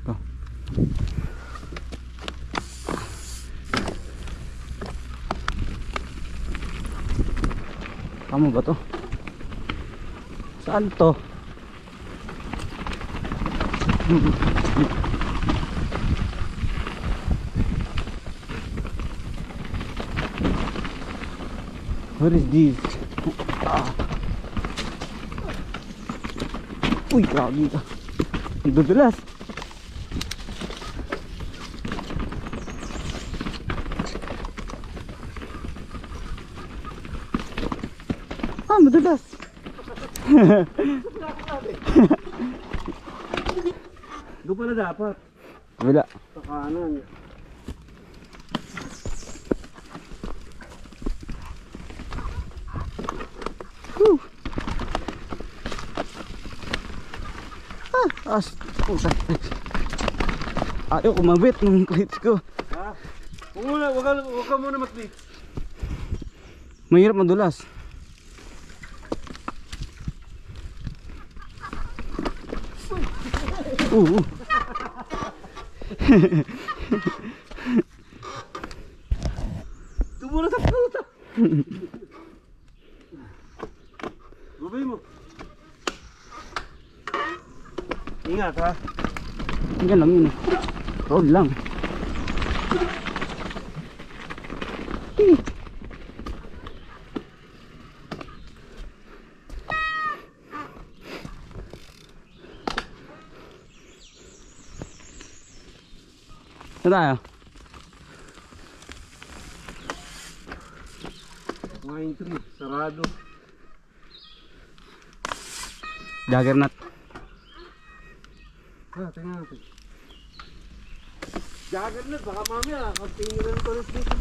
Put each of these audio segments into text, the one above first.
Ito. Tama ba to? Saan to? What is this? Uy, grabe ka. Ang dudulas. Madulas. Doon pala dapat. Wala. Sa kanan. Ayaw kumabit ng clips ko. Ha? Huwag ka muna mag-clip. Mahirap madulas. Tumula sa puta. Gubay mo. Ingat ha. Yan lang yun. Road lang. Saan tayo? Wine tree. Sarado. Juggernaut. Ha, tingnan natin. Juggernaut. Baka mamaya. Continue ko ulit dito.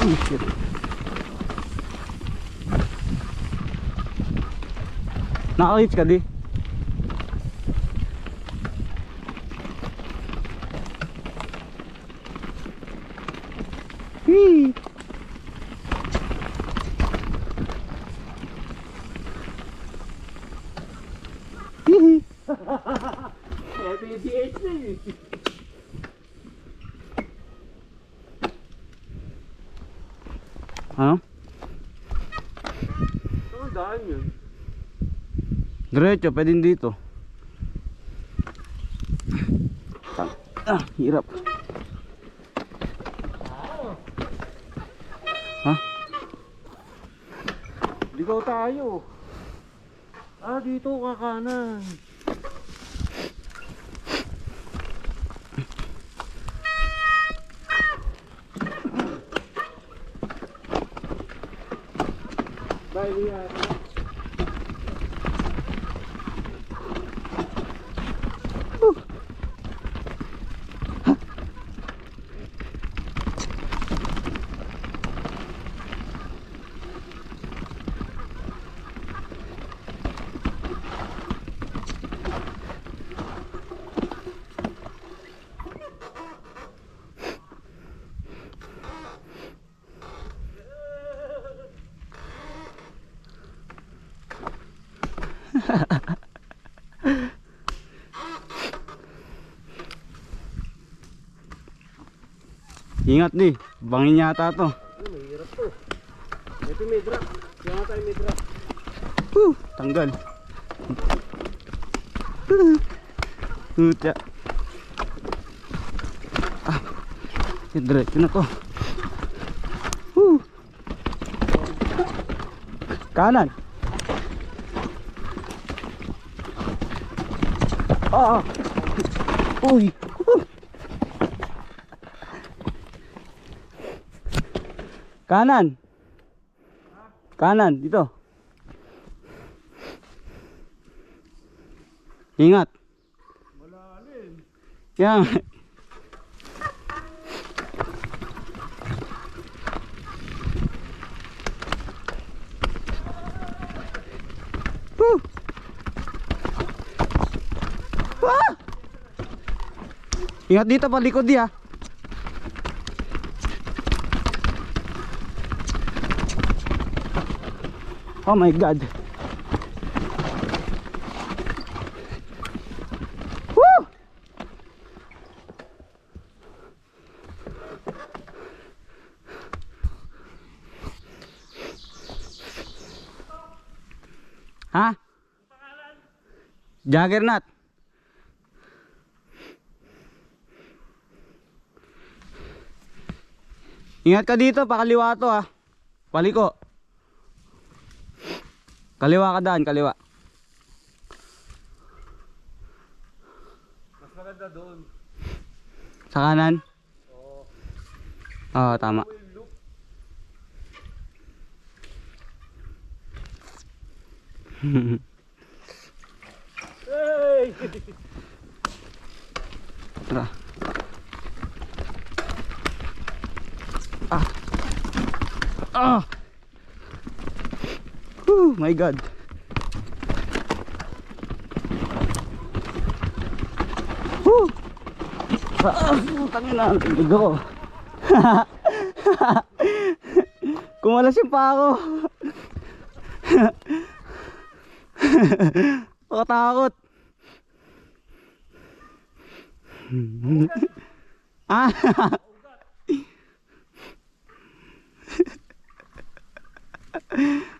Oh shit. Naka-reach ka di? Hii. Hihi. PDH na eh. Ano? Saan daan yun? Diretso, pwedeng dito. Hirap. Ha? Ligaw tayo. Dito kakanan. Bye, Ria. Ingat di, bangin yata to. Mahirap to. Ito may drop. Kaya nga tayo may drop. Tanggal. Tutya. Diretso na to. Kanan. Uy. Kanan. Kanan dito. Ingat. Malalim. Yan. Ingat dito, palikod di ha. Oh my God. Woo! Ha? Juggernaut. Ingat ka dito, pakaliwa to ha. Paliko. Kaliwa ka daan, kaliwa. Mas maganda doon. Sa kanan? Oo. Oo, tama. Hey! Tara. Ah. Ah. My God. Tangin na, tinig ako. Kumalas yung pa ako. Nakatakot. Ah.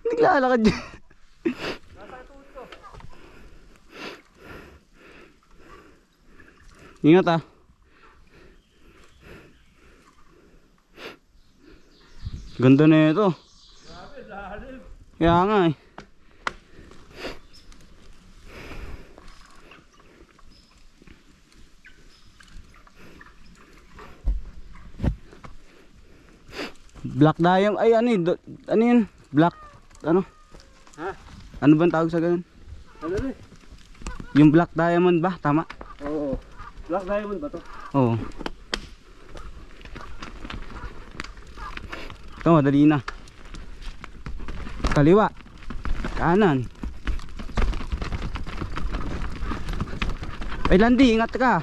Naglalakad dyan. Ingat ah. Ganda na ito. Grabe, lalim. Kaya nga eh. Black diamond, ay ano yun, ano yun? Black, ano? Ha? Ano bang tawag sa ganun? Ano rin? Yung black diamond ba? Tama? Oo. Black diamond ba to? Oo. Ito, madali na. Kaliwa. Kanan. Ay, Landi, ingat ka.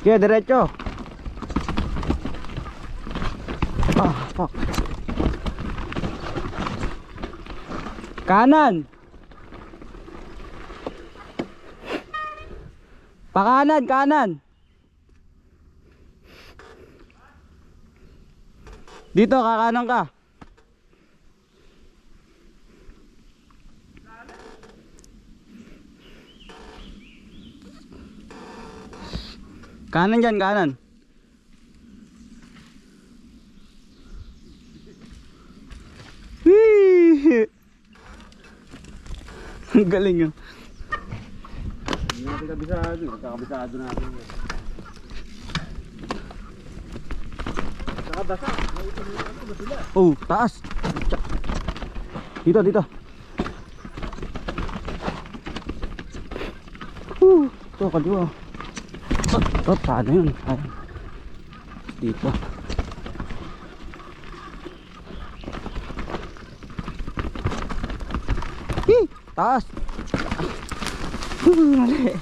Kaya, diretso. Ah, fuck. Kanan. Pakanan, kanan. Dito, kakanan ka. Kanan dyan, kanan. Whee! Ang galing yun. Hindi natin kabisado. Magkakabisado natin. Nakabasa. Ano ba sila? Oh, taas. Dito, dito. Ito, kaliwa. Ito, paano yun? Ay. Dito. Taas. Mali.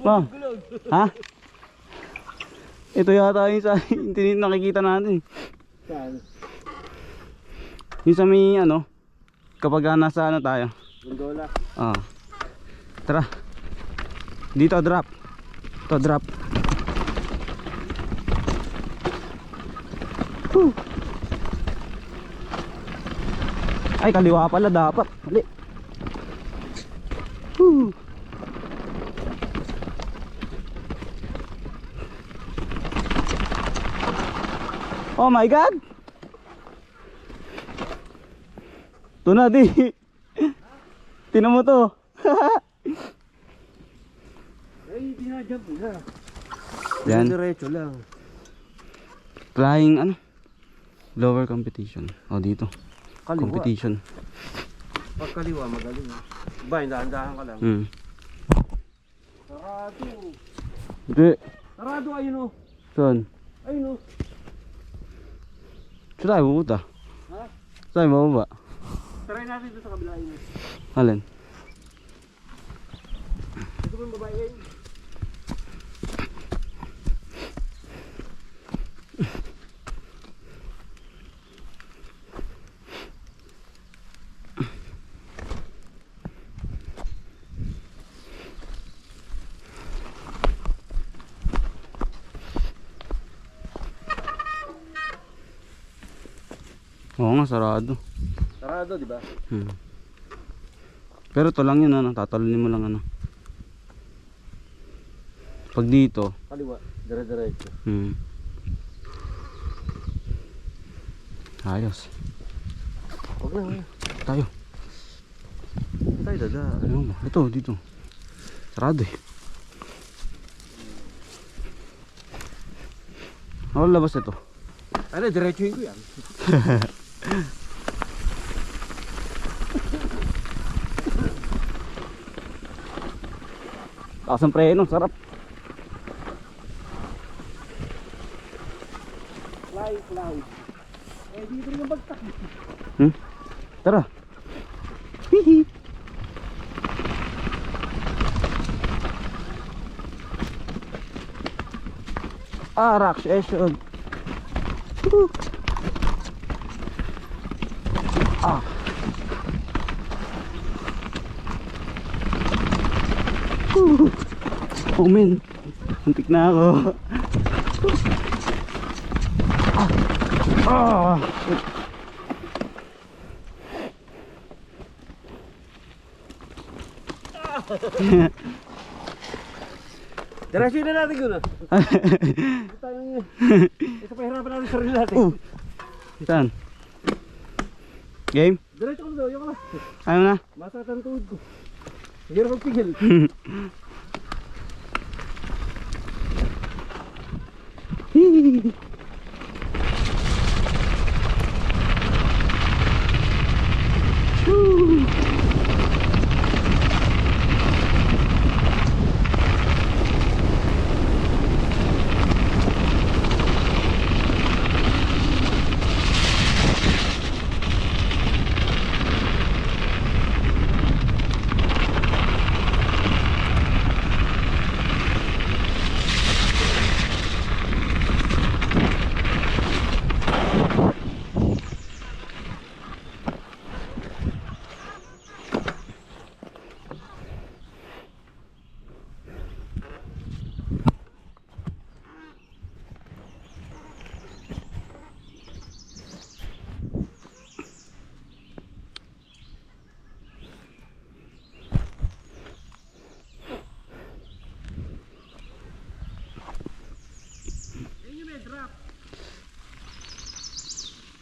Bang. Ha? Ito yata yung sa hindi nakikita natin. Saan? Yung sa may ano, kapag nasa ano tayo. Gondola. Ah. Tara. Dito drop. Ito drop. Ay, kaliwa pala dapat. Mali. Oh my God. Ito na di. Tinan mo to. Ay, dinajump nila. Yan. Diretso lang. Flying ano? Lower competition. Oh, dito. Kaliwa. Competition. Pag kaliwa, magaling. Ba, dahan-dahan ka lang. Sarado. Hindi. Sarado, ayun o. Saan? Ayun o. Saan tayo pupunta? Ha? Saan tayo mababa? Try natin doon sa kabila yun. Alin? mo yung babae ngayon. Oo nga, sarado. Sarado, di ba? Pero ito lang yun, ano, tatalunin mo lang, ano. Pag dito, Kaliwa, dire-diretso. ayos. Huwag na. Tayo. Tayo dada. Ano ba? Ito, dito. Sarado eh. Ako labas ito. Ano, diretsuhin ko yan. Taas ang preno, sarap. Fly. Eh, dito rin ang bagtak. Tara. Hihi. Rock session. Woo. Woo. Oh man, muntik na ako. Diretsuhin na natin ko na. Ito pahirapan natin sarili natin. Saan? Game? Diretso ko na daw, yung ka na. Ayaw na? Masakit ang tuhod ko. Hindi na magpigil. Hihi. Woo.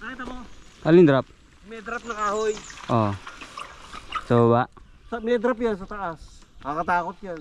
Nakita mo? Alin drop? May drop na kahoy. Oh. Sa baba. May drop yan sa taas. Nakakatakot yan.